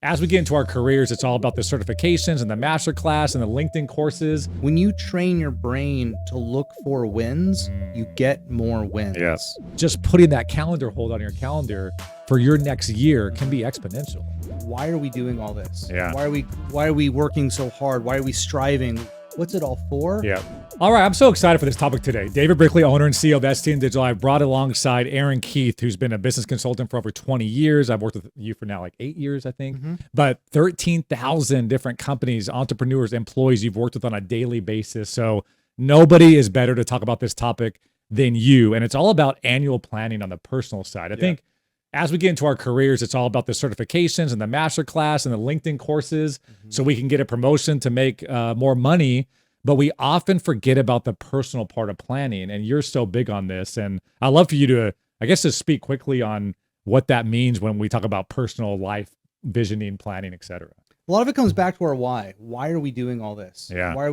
As we get into our careers, it's all about the certifications and the master class and the LinkedIn courses. When you train your brain to look for wins, you get more wins. Yes. Just putting that calendar hold on your calendar for your next year can be exponential. Why are we doing all this? Yeah. Why are we working so hard? Why are we striving? What's it all for? Yeah. All right, I'm so excited for this topic today. David Brickley, owner and CEO of STN Digital. I've brought alongside Aaron Keith, who's been a business consultant for over 20 years. I've worked with you for now like 8 years, I think. But 13,000 different companies, entrepreneurs, employees you've worked with on a daily basis. So nobody is better to talk about this topic than you. And it's all about annual planning on the personal side. I think as we get into our careers, it's all about the certifications and the master class and the LinkedIn courses so we can get a promotion to make more money. But we often forget about the personal part of planning, and you're so big on this. And I'd love for you to, I guess, just speak quickly on what that means when we talk about personal life, visioning, planning, et cetera. A lot of it comes back to our why. Why are we doing all this? Yeah. Why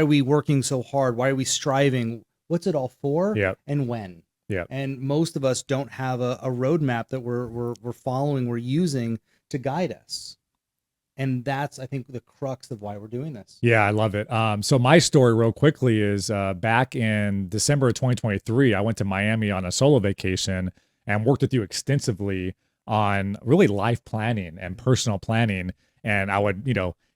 are we working so hard? Why are we striving? What's it all for? Yeah. And when? Yeah. And most of us don't have a roadmap that we're following, we're using to guide us. And that's, I think, the crux of why we're doing this. Yeah, I love it. So my story real quickly is back in December of 2023, I went to Miami on a solo vacation and worked with you extensively on really life planning and personal planning. And I would,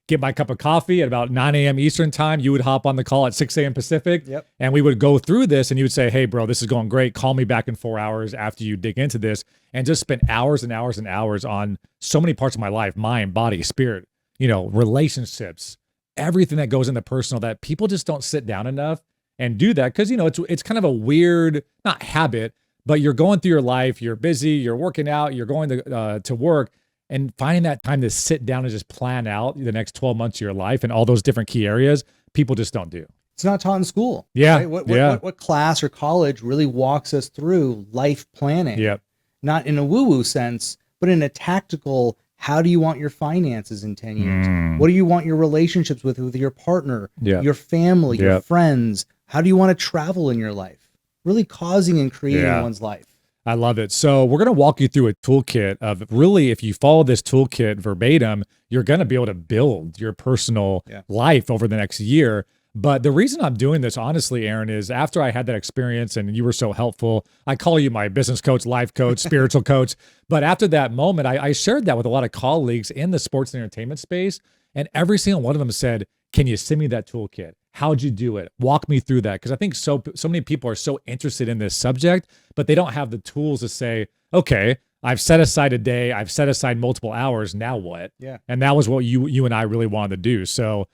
get my cup of coffee at about 9 a.m. Eastern time. You would hop on the call at 6 a.m. Pacific. Yep. And we would go through this and you would say, hey, bro, this is going great. Call me back in 4 hours after you dig into this, and just spend hours and hours and hours on so many parts of my life, mind, body, spirit, relationships, everything that goes into personal, that people just don't sit down enough and do that. Cause it's kind of a weird, not habit, but you're going through your life, you're busy, you're working out, you're going to work, and finding that time to sit down and just plan out the next 12 months of your life and all those different key areas, people just don't do. It's not taught in school. Yeah. Right? What class or college really walks us through life planning? Yep. Not in a woo-woo sense, but in a tactical, how do you want your finances in 10 years? What do you want your relationships with your partner, your family, your friends? How do you want to travel in your life? Really causing and creating one's life. I love it. So we're going to walk you through a toolkit of, really, if you follow this toolkit verbatim, you're going to be able to build your personal life over the next year. But the reason I'm doing this, honestly, Aaron, is after I had that experience and you were so helpful, I call you my business coach, life coach, spiritual coach. But after that moment, I shared that with a lot of colleagues in the sports and entertainment space. And every single one of them said, can you send me that toolkit? How'd you do it? Walk me through that. Because I think so many people are so interested in this subject, but they don't have the tools to say, okay, I've set aside a day, I've set aside multiple hours, now what? Yeah. And that was what you and I really wanted to do. So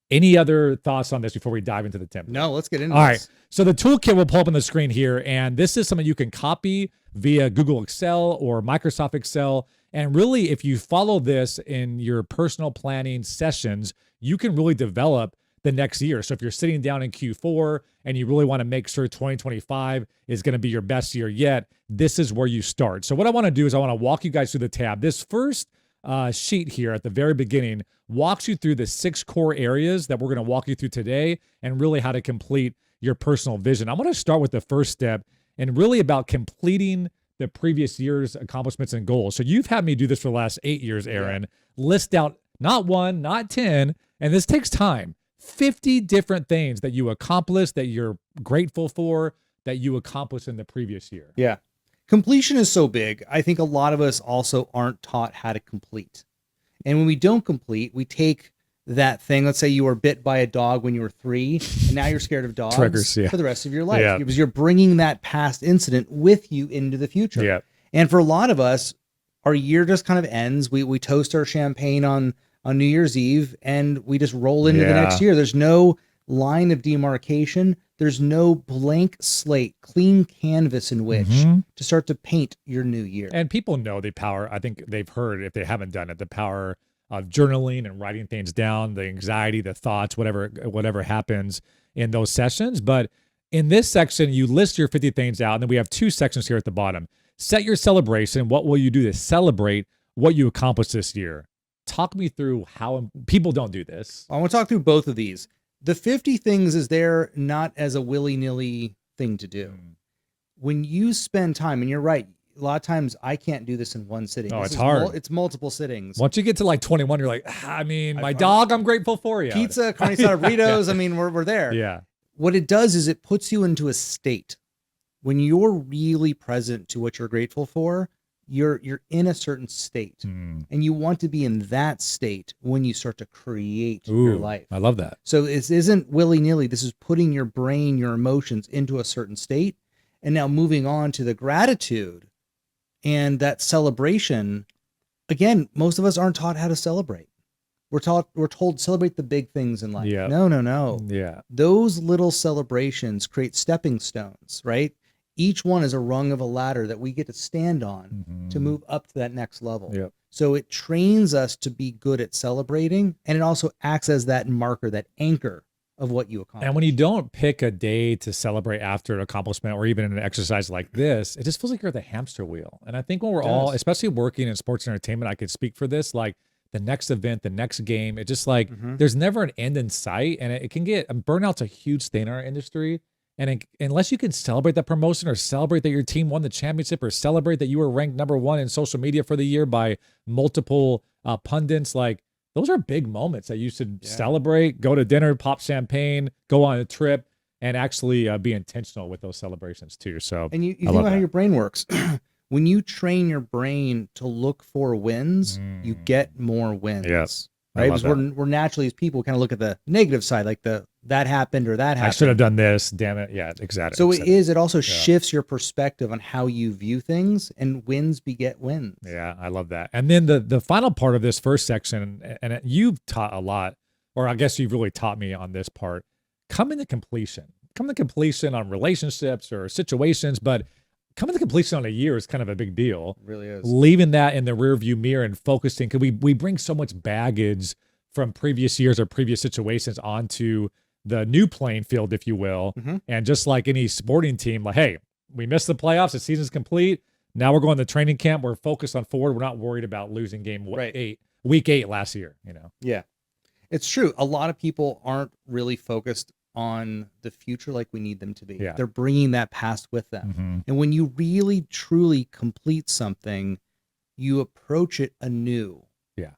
any other thoughts on this before we dive into the template? No, let's get into All this. right. So the toolkit will pull up on the screen here, and this is something you can copy via Google Excel or Microsoft Excel. And really, if you follow this in your personal planning sessions, you can really develop the next year. So if you're sitting down in Q4 and you really want to make sure 2025 is going to be your best year yet, this is where you start. So what I want to do is I want to walk you guys through the tab. This first sheet here at the very beginning walks you through the 6 core areas that we're going to walk you through today, and really how to complete your personal vision. I'm going to start with the first step, and really about completing the previous year's accomplishments and goals. So you've had me do this for the last 8 years, Aaron. List out not 1, not 10, and this takes time. 50 different things that you accomplished, that you're grateful for, that you accomplished in the previous year. Yeah. Completion is so big. I think a lot of us also aren't taught how to complete. And when we don't complete, we take that thing. Let's say you were bit by a dog when you were 3, and now you're scared of dogs for the rest of your life because you're bringing that past incident with you into the future. Yeah. And for a lot of us, our year just kind of ends. We toast our champagne on New Year's Eve, and we just roll into the next year. There's no line of demarcation. There's no blank slate, clean canvas in which to start to paint your new year. And people know the power. I think they've heard, if they haven't done it, the power of journaling and writing things down, the anxiety, the thoughts, whatever happens in those sessions. But in this section, you list your 50 things out, and then we have 2 sections here at the bottom. Set your celebration. What will you do to celebrate what you accomplished this year? Talk me through how people don't do this. I want to talk through both of these. The 50 things is there not as a willy-nilly thing to do. When you spend time, and you're right, a lot of times I can't do this in one sitting. Oh, This it's is hard. It's multiple sittings. Once you get to like 21, you're like, I mean, my dog, I'm grateful for you. Pizza, carne asada, burritos. I mean, we're there. Yeah. What it does is it puts you into a state when you're really present to what you're grateful for. You're in a certain state, and you want to be in that state when you start to create your life. I love that. So this isn't willy-nilly. This is putting your brain, your emotions into a certain state, and now moving on to the gratitude and that celebration. Again, most of us aren't taught how to celebrate. We're told celebrate the big things in life. Yeah. No. Yeah. Those little celebrations create stepping stones, right? Each one is a rung of a ladder that we get to stand on to move up to that next level. Yep. So it trains us to be good at celebrating, and it also acts as that marker, that anchor of what you accomplish. And when you don't pick a day to celebrate after an accomplishment or even an exercise like this, it just feels like you're at the hamster wheel. And I think when we're all, especially working in sports and entertainment, I could speak for this, like the next event, the next game, it just like, there's never an end in sight. And it can get, burnout's a huge thing in our industry. And unless you can celebrate that promotion or celebrate that your team won the championship or celebrate that you were ranked #1 in social media for the year by multiple pundits, like those are big moments that you should celebrate, go to dinner, pop champagne, go on a trip, and actually be intentional with those celebrations too. So, and you think about how your brain works. When you train your brain to look for wins, you get more wins. Yes. Right? Because we're naturally, as people, kind of look at the negative side, like that happened or that happened. I should have done this. Damn it. Yeah, exactly. So it also shifts your perspective on how you view things, and wins beget wins. Yeah, I love that. And then the final part of this first section, and you've taught a lot, or I guess you've really taught me on this part, coming to completion. Coming to completion on relationships or situations, but coming to completion on a year is kind of a big deal. It really is. Leaving that in the rearview mirror and focusing, because we bring so much baggage from previous years or previous situations onto the new playing field, if you will. And just like any sporting team, like, hey, we missed the playoffs, the season's complete. Now we're going to training camp. We're focused on forward. We're not worried about losing week 8 last year, you know? Yeah, it's true. A lot of people aren't really focused on the future like we need them to be. Yeah. They're bringing that past with them. And when you really, truly complete something, you approach it anew. Yeah.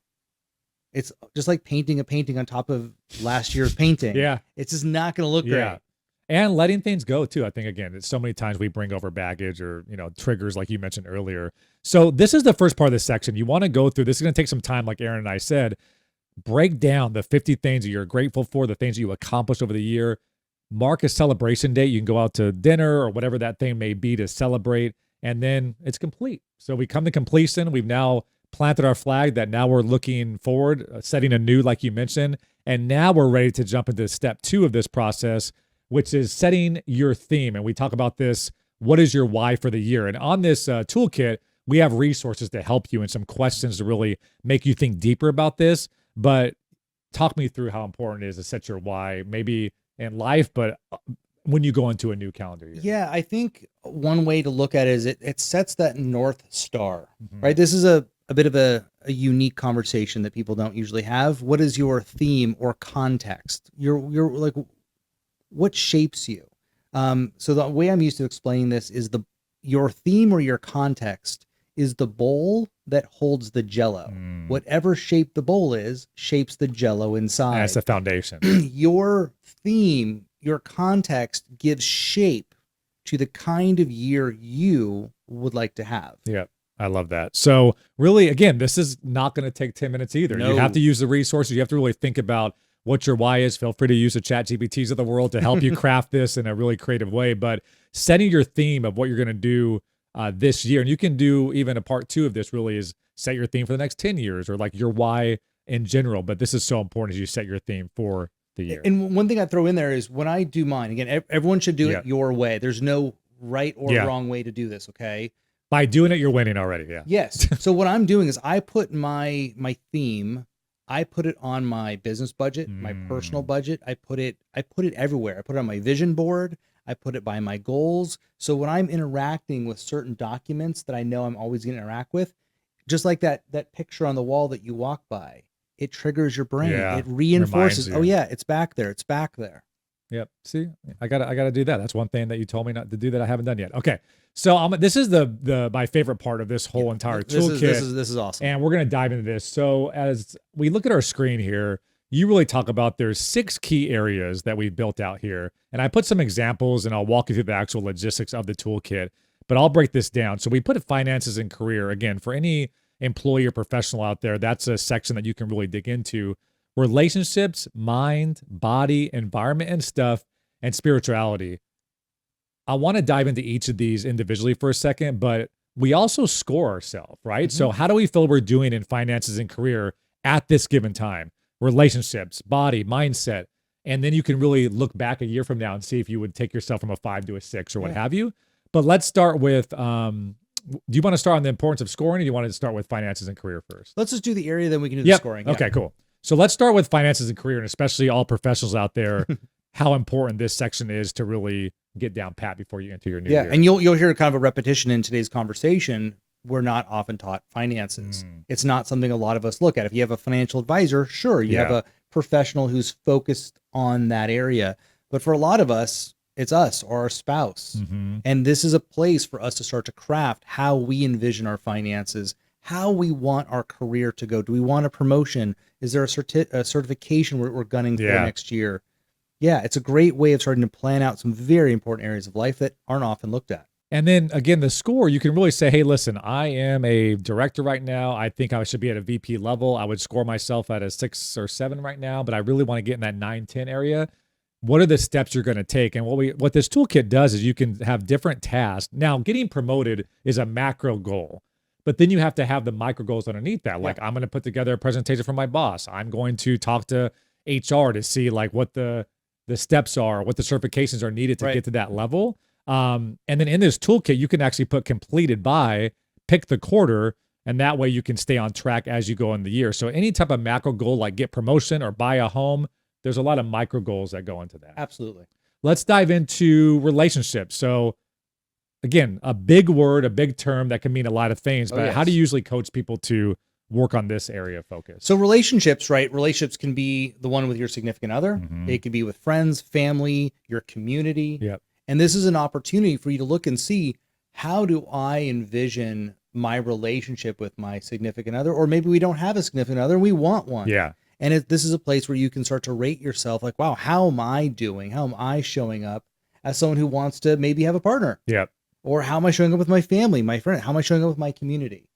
It's just like painting a painting on top of last year's painting. Yeah. It's just not going to look great. And letting things go too. I think, again, it's so many times we bring over baggage or, triggers like you mentioned earlier. So this is the first part of this section. You want to go through, this is going to take some time, like Aaron and I said, break down the 50 things that you're grateful for, the things that you accomplished over the year, mark a celebration date. You can go out to dinner or whatever that thing may be to celebrate, and then it's complete. So we come to completion. We've now planted our flag that now we're looking forward, setting anew, like you mentioned, and now we're ready to jump into step 2 of this process, which is setting your theme. And we talk about this, what is your why for the year? And on this toolkit, we have resources to help you and some questions to really make you think deeper about this. But talk me through how important it is to set your why, maybe in life, but when you go into a new calendar year. Yeah, I think one way to look at it is it sets that North Star, right? This is a bit of a unique conversation that people don't usually have. What is your theme or context? You're like, what shapes you? So the way I'm used to explaining this is your theme or your context is the bowl that holds the Jell-O. Whatever shape the bowl is, shapes the Jell-O inside. That's the foundation. Your theme, your context gives shape to the kind of year you would like to have. Yeah, I love that. So really, again, this is not going to take 10 minutes either. No. You have to use the resources. You have to really think about what your why is. Feel free to use the chat GPTs of the world to help you craft this in a really creative way. But setting your theme of what you're going to do this year, and you can do even a part 2 of this, really is set your theme for the next 10 years or like your why in general. But this is so important as you set your theme for the year. And one thing I throw in there is when I do mine, again, everyone should do it your way. There's no right or wrong way to do this. Okay. By doing it, you're winning already. Yeah. Yes. So what I'm doing is I put my theme, I put it on my business budget, my personal budget. I put it everywhere. I put it on my vision board. I put it by my goals. So when I'm interacting with certain documents that I know I'm always going to interact with, just like that picture on the wall that you walk by, it triggers your brain. Yeah, it reinforces, reminds you. oh yeah, it's back there. It's back there. Yep. See, I gotta do that. That's one thing that you told me not to do that I haven't done yet. Okay. So this is the my favorite part of this whole entire toolkit. This is awesome. And we're gonna dive into this. So as we look at our screen here, you really talk about there's 6 key areas that we've built out here. And I put some examples and I'll walk you through the actual logistics of the toolkit, but I'll break this down. So we put finances and career. Again, for any employee or professional out there, that's a section that you can really dig into. Relationships, mind, body, environment, and stuff, and spirituality. I want to dive into each of these individually for a second, but we also score ourselves, right? So how do we feel we're doing in finances and career at this given time? Relationships, body, mindset. And then you can really look back a year from now and see if you would take yourself from a 5 to a 6 or what have you. But let's start with, do you want to start on the importance of scoring, or do you want to start with finances and career first? Let's just do the area, then we can do the scoring. Yeah. Okay, cool. So let's start with finances and career, and especially all professionals out there, how important this section is to really get down pat before you enter your new year. And you'll hear kind of a repetition in today's conversation. We're not often taught finances. It's not something a lot of us look at. If you have a financial advisor, sure, you have a professional who's focused on that area. But for a lot of us, it's us or our spouse. And this is a place for us to start to craft how we envision our finances, how we want our career to go. Do we want a promotion? Is there a certification we're gunning for next year? Yeah, it's a great way of starting to plan out some very important areas of life that aren't often looked at. And then again, the score, you can really say, hey, listen, I am a director right now. I think I should be at a VP level. I would score myself at a 6 or 7 right now, but I really want to get in that 9, 10 area. What are the steps you're going to take? And what this toolkit does is you can have different tasks. Now, getting promoted is a macro goal, but then you have to have the micro goals underneath that. Like, I'm going to put together a presentation for my boss. I'm going to talk to HR to see like what the steps are, what the certifications are needed to get to that level. And then in this toolkit, you can actually put completed by, pick the quarter, and that way you can stay on track as you go in the year. So any type of macro goal, like get promotion or buy a home, there's a lot of micro goals that go into that. Absolutely. Let's dive into relationships. So again, a big word, a big term that can mean a lot of things, but how do you usually coach people to work on this area of focus? So relationships, right? Relationships can be the one with your significant other. It could be with friends, family, your community. And this is an opportunity for you to look and see, how do I envision my relationship with my significant other? Or maybe we don't have a significant other, we want one. And this is a place where you can start to rate yourself like, wow, how am I doing? How am I showing up as someone who wants to maybe have a partner? Or how am I showing up with my family, my friend? How am I showing up with my community?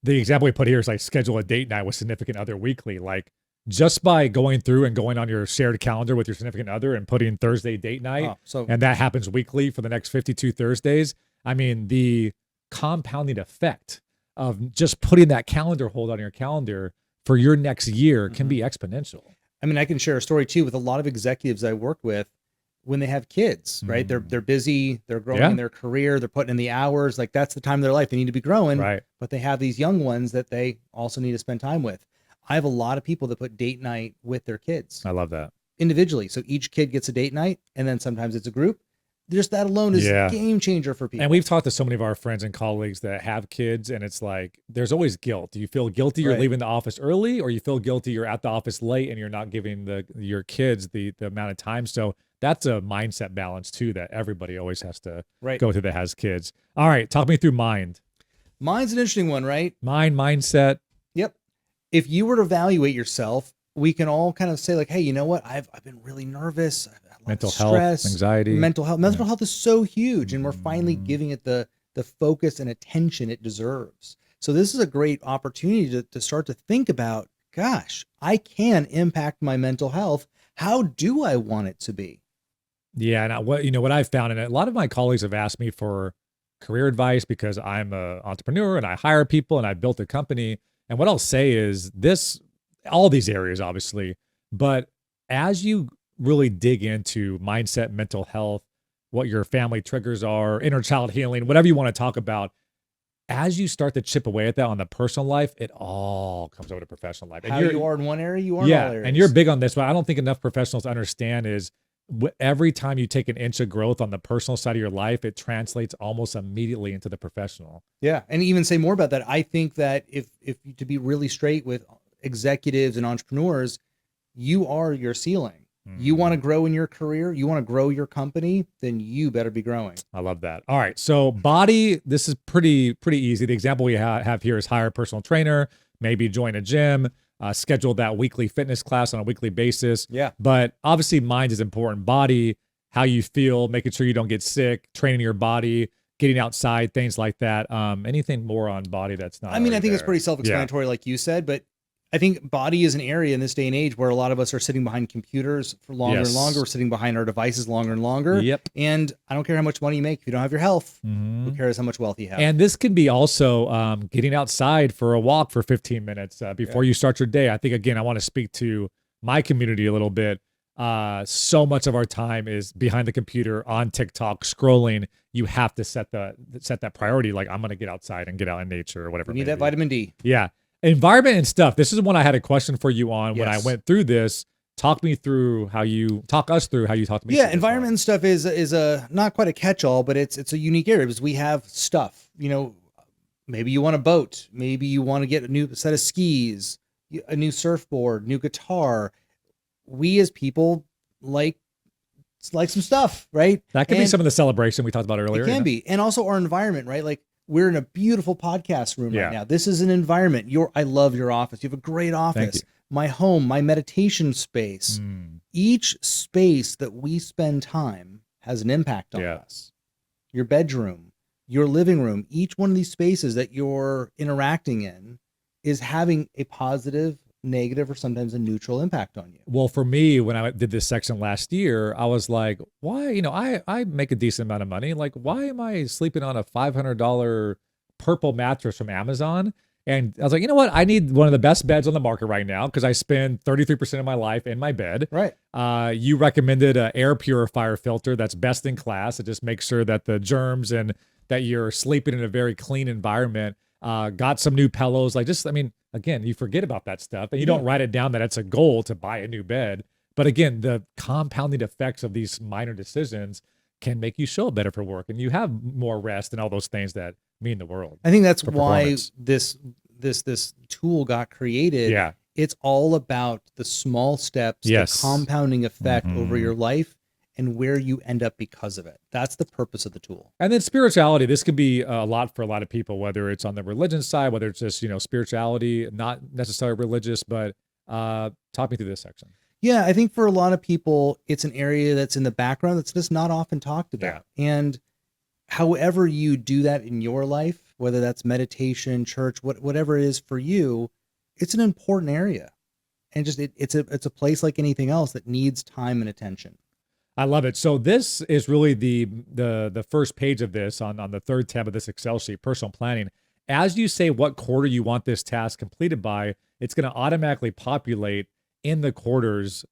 The example we put here is like schedule a date night with significant other weekly. Like just by going through and going on your shared calendar with your significant other and putting Thursday date night, and that happens weekly for the next 52 Thursdays. I mean, the compounding effect of just putting that calendar hold on your calendar for your next year can be exponential. I mean, I can share a story too with a lot of executives I work with. When they have kids, right? They're busy, they're growing in their career, they're putting in the hours, like that's the time of their life. They need to be growing, but they have these young ones that they also need to spend time with. I have a lot of people that put date night with their kids. I love that. Individually. So each kid gets a date night, and then sometimes it's a group. Just that alone is a game changer for people. And we've talked to so many of our friends and colleagues that have kids, and it's like, there's always guilt. Do you feel guilty you're leaving the office early, or you feel guilty you're at the office late and you're not giving your kids the amount of time? So that's a mindset balance too that everybody always has to go through that has kids. All right, talk me through mind. Mind's an interesting one, right? Mindset. Yep. If you were to evaluate yourself, we can all kind of say like, hey, you know what? I've been really nervous. I've had a lot of stress, health, anxiety. Mental health. Mental health is so huge, and we're finally giving it the focus and attention it deserves. So this is a great opportunity to start to think about, gosh, I can impact my mental health. How do I want it to be? Yeah, and what I've found, and a lot of my colleagues have asked me for career advice because I'm an entrepreneur and I hire people and I built a company. And what I'll say is all these areas, obviously, but as you really dig into mindset, mental health, what your family triggers are, inner child healing, whatever you want to talk about, as you start to chip away at that on the personal life, it all comes over to professional life. And how you are in one area, you are in all areas. And you're big on this, but I don't think enough professionals understand is every time you take an inch of growth on the personal side of your life, it translates almost immediately into the professional. Yeah. And even say more about that. I think that if to be really straight with executives and entrepreneurs, you are your ceiling. You want to grow in your career, you want to grow your company, then you better be growing. I love that. All right. So body, this is pretty easy. The example we have here is hire a personal trainer, maybe join a gym, schedule that weekly fitness class on a weekly basis. Yeah. But obviously mind is important. Body, how you feel, making sure you don't get sick, training your body, getting outside, things like that. Anything more on body that's not I mean, I think it's there? pretty self-explanatory, like you said, but I think body is an area in this day and age where a lot of us are sitting behind computers for longer and longer. We're sitting behind our devices longer and longer. Yep. And I don't care how much money you make. If you don't have your health, Mm-hmm. who cares how much wealth you have? And this can be also getting outside for a walk for 15 minutes before you start your day. I think, again, I want to speak to my community a little bit. So much of our time is behind the computer on TikTok scrolling. You have to set that priority. Like, I'm going to get outside and get out in nature or whatever. We need that vitamin D. Yeah. Environment and stuff. This is one I had a question for you on when I went through this. Talk us through how you talked to me. Yeah, environment and stuff is a not quite a catch-all, but it's a unique area because we have stuff. You know, maybe you want a boat, maybe you want to get a new set of skis, a new surfboard, new guitar. We as people like some stuff, right? That could be some of the celebration we talked about earlier. It can be, and also our environment, right? Like, we're in a beautiful podcast room right now. This is an environment. I love your office. You have a great office. My home, my meditation space. Each space that we spend time has an impact on us. Your bedroom, your living room, each one of these spaces that you're interacting in is having a positive, negative, or sometimes a neutral impact on you. Well, for me, when I did this section last year, I was like, why, I make a decent amount of money. Like, why am I sleeping on a $500 purple mattress from Amazon? And I was like, you know what? I need one of the best beds on the market right now because I spend 33% of my life in my bed. Right. You recommended an air purifier filter that's best in class. It just makes sure that the germs and that you're sleeping in a very clean environment. Got some new pillows. Again, you forget about that stuff and you don't write it down that it's a goal to buy a new bed. But again, the compounding effects of these minor decisions can make you show up better for work and you have more rest and all those things that mean the world. I think that's why this tool got created. Yeah. It's all about the small steps, the compounding effect over your life and where you end up because of it. That's the purpose of the tool. And then spirituality, this could be a lot for a lot of people, whether it's on the religion side, whether it's just, spirituality, not necessarily religious, but talk me through this section. Yeah, I think for a lot of people, it's an area that's in the background that's just not often talked about. Yeah. And however you do that in your life, whether that's meditation, church, whatever it is for you, it's an important area. And just it's a place like anything else that needs time and attention. I love it. So this is really the first page of this on the third tab of this Excel sheet, personal planning. As you say what quarter you want this task completed by, it's going to automatically populate in the quarters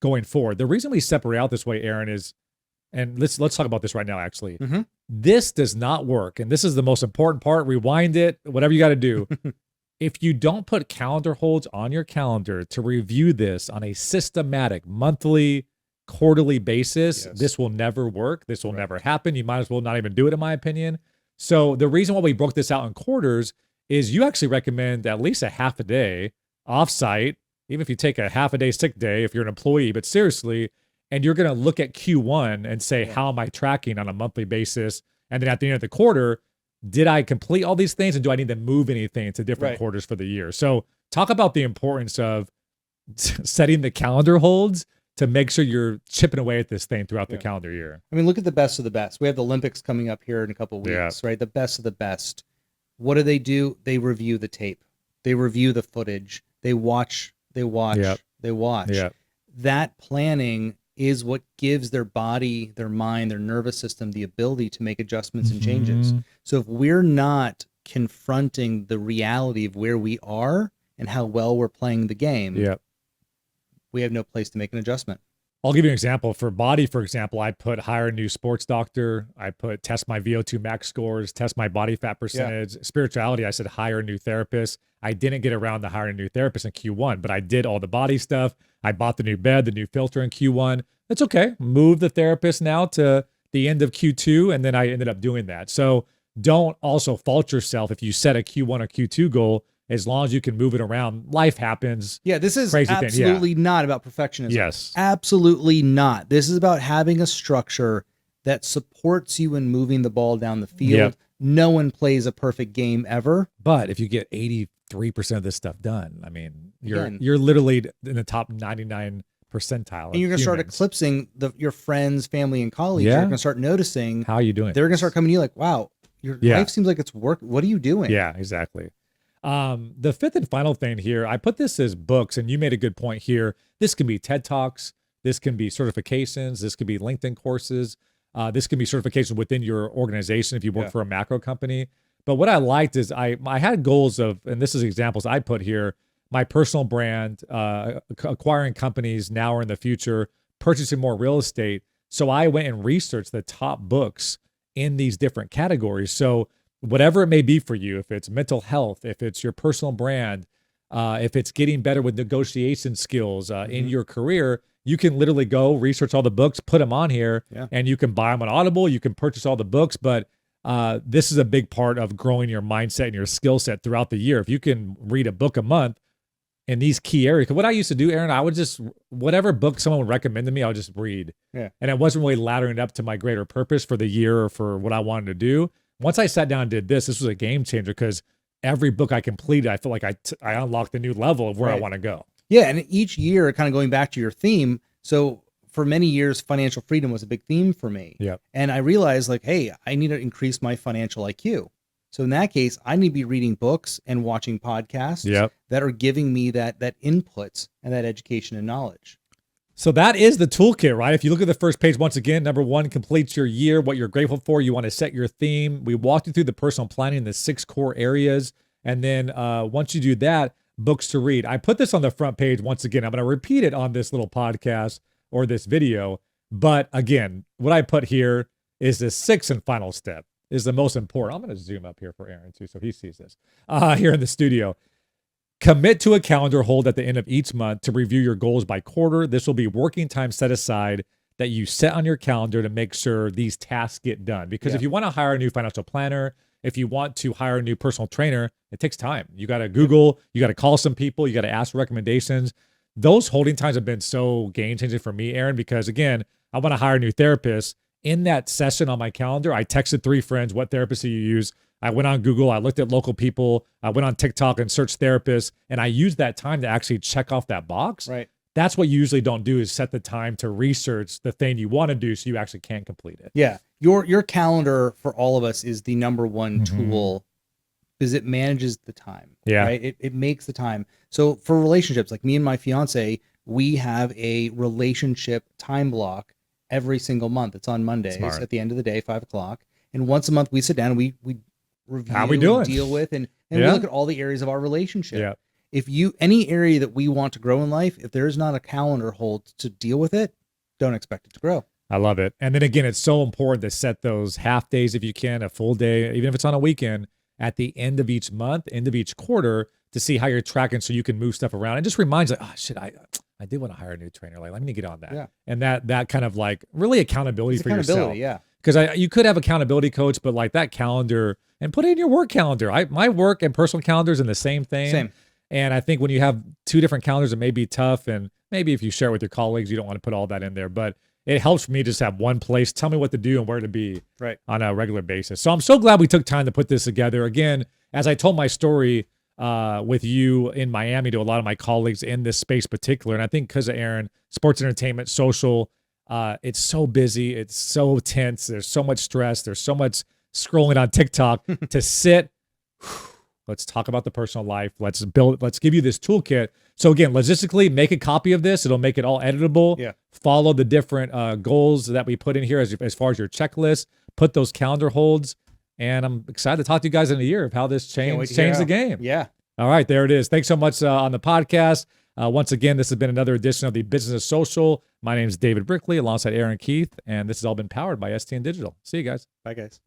going forward. The reason we separate out this way, Aaron, is, and let's talk about this right now, actually. This does not work. And this is the most important part. Rewind it, whatever you got to do. If you don't put calendar holds on your calendar to review this on a systematic monthly, quarterly basis, this will never work. This will never happen. You might as well not even do it, in my opinion. So the reason why we broke this out in quarters is you actually recommend at least a half a day offsite, even if you take a half a day sick day, if you're an employee, but seriously, and you're going to look at Q1 and say, how am I tracking on a monthly basis? And then at the end of the quarter, did I complete all these things and do I need to move anything to different quarters for the year? So talk about the importance of setting the calendar holds to make sure you're chipping away at this thing throughout the calendar year. I mean, look at the best of the best. We have the Olympics coming up here in a couple of weeks, right? The best of the best. What do? They review the tape. They review the footage. They watch. That planning is what gives their body, their mind, their nervous system the ability to make adjustments and changes. So if we're not confronting the reality of where we are and how well we're playing the game, we have no place to make an adjustment. I'll give you an example. For body, for example, I put hire a new sports doctor. I put test my VO2 max scores, test my body fat percentage. Spirituality, I said hire a new therapist. I didn't get around to hiring a new therapist in Q1, but I did all the body stuff. I bought the new bed, the new filter in Q1. That's okay. Move the therapist now to the end of Q2, and then I ended up doing that. So don't also fault yourself if you set a Q1 or Q2 goal as long as you can move it around. Life happens. Yeah, this is Crazy thing, yeah. absolutely not about perfectionism. Yes. Absolutely not. This is about having a structure that supports you in moving the ball down the field. Yep. No one plays a perfect game ever. But if you get 83% of this stuff done, I mean, Again. you're literally in the top 99 percentile. And you're going to start eclipsing your friends, family, and colleagues. Yeah. You're going to start noticing How are you doing? they're going to start coming to you like, wow, your life seems like it's work. What are you doing? Yeah, exactly. The fifth and final thing here, I put this as books, and you made a good point here. This can be TED Talks. This can be certifications. This could be LinkedIn courses. This can be certifications within your organization if you work for a macro company. But what I liked is I had goals of, and this is examples I put here, my personal brand, acquiring companies now or in the future, purchasing more real estate. So I went and researched the top books in these different categories. So whatever it may be for you, if it's mental health, if it's your personal brand, if it's getting better with negotiation skills in your career, you can literally go research all the books, put them on here, and you can buy them on Audible. You can purchase all the books, but this is a big part of growing your mindset and your skill set throughout the year. If you can read a book a month in these key areas, 'cause what I used to do, Aaron, I would just, whatever book someone would recommend to me, I would just read. Yeah. And it wasn't really laddering up to my greater purpose for the year or for what I wanted to do. Once I sat down and did this was a game changer because every book I completed, I feel like I unlocked a new level of where I want to go. Yeah, and each year, kind of going back to your theme, so for many years, financial freedom was a big theme for me. Yep. And I realized, like, hey, I need to increase my financial IQ. So in that case, I need to be reading books and watching podcasts that are giving me that inputs and that education and knowledge. So that is the toolkit, right? If you look at the first page, once again, number one, completes your year, what you're grateful for. You want to set your theme. We walked you through the personal planning, the 6 core areas. And then once you do that, books to read. I put this on the front page once again. I'm going to repeat it on this little podcast or this video. But again, what I put here is the 6th and final step is the most important. I'm going to zoom up here for Aaron too, so he sees this here in the studio. Commit to a calendar hold at the end of each month to review your goals by quarter. This will be working time set aside that you set on your calendar to make sure these tasks get done. Because if you want to hire a new financial planner, if you want to hire a new personal trainer, it takes time. You got to Google, you got to call some people, you got to ask for recommendations. Those holding times have been so game changing for me, Aaron, because again, I want to hire a new therapist. In that session on my calendar, I texted 3 friends, what therapist do you use? I went on Google, I looked at local people, I went on TikTok and searched therapists, and I used that time to actually check off that box. Right. That's what you usually don't do, is set the time to research the thing you want to do so you actually can complete it. Yeah. Your calendar for all of us is the number one tool because it manages the time. Yeah. Right. It makes the time. So for relationships, like me and my fiance, we have a relationship time block every single month. It's on Mondays at the end of the day, 5:00. And once a month we sit down and we review, how we doing? And deal with, and we look at all the areas of our relationship. Yeah. If any area that we want to grow in life, if there's not a calendar hold to deal with it, don't expect it to grow. I love it. And then again, it's so important to set those half days if you can, a full day, even if it's on a weekend, at the end of each month, end of each quarter, to see how you're tracking so you can move stuff around. It just reminds like, oh shit, I did want to hire a new trainer. Like, let me get on that. Yeah. And that kind of like really accountability for yourself. Yeah. Because you could have accountability coach, but like that calendar, and put it in your work calendar. My work and personal calendars in the same thing. Same. And I think when you have 2 different calendars, it may be tough. And maybe if you share it with your colleagues, you don't want to put all that in there. But it helps me just have one place, tell me what to do and where to be on a regular basis. So I'm so glad we took time to put this together. Again, as I told my story with you in Miami to a lot of my colleagues in this space particular, and I think because of Aaron, sports, entertainment, social, it's so busy. It's so tense. There's so much stress. There's so much scrolling on TikTok to sit. Let's talk about the personal life. Let's give you this toolkit. So again, logistically, make a copy of this. It'll make it all editable. Yeah. Follow the different goals that we put in here as far as your checklist. Put those calendar holds. And I'm excited to talk to you guys in a year of how this changed the game. Yeah. All right, there it is. Thanks so much on the podcast. Once again, this has been another edition of the Business Social. My name is David Brickley alongside Aaron Keith, and this has all been powered by STN Digital. See you guys. Bye, guys.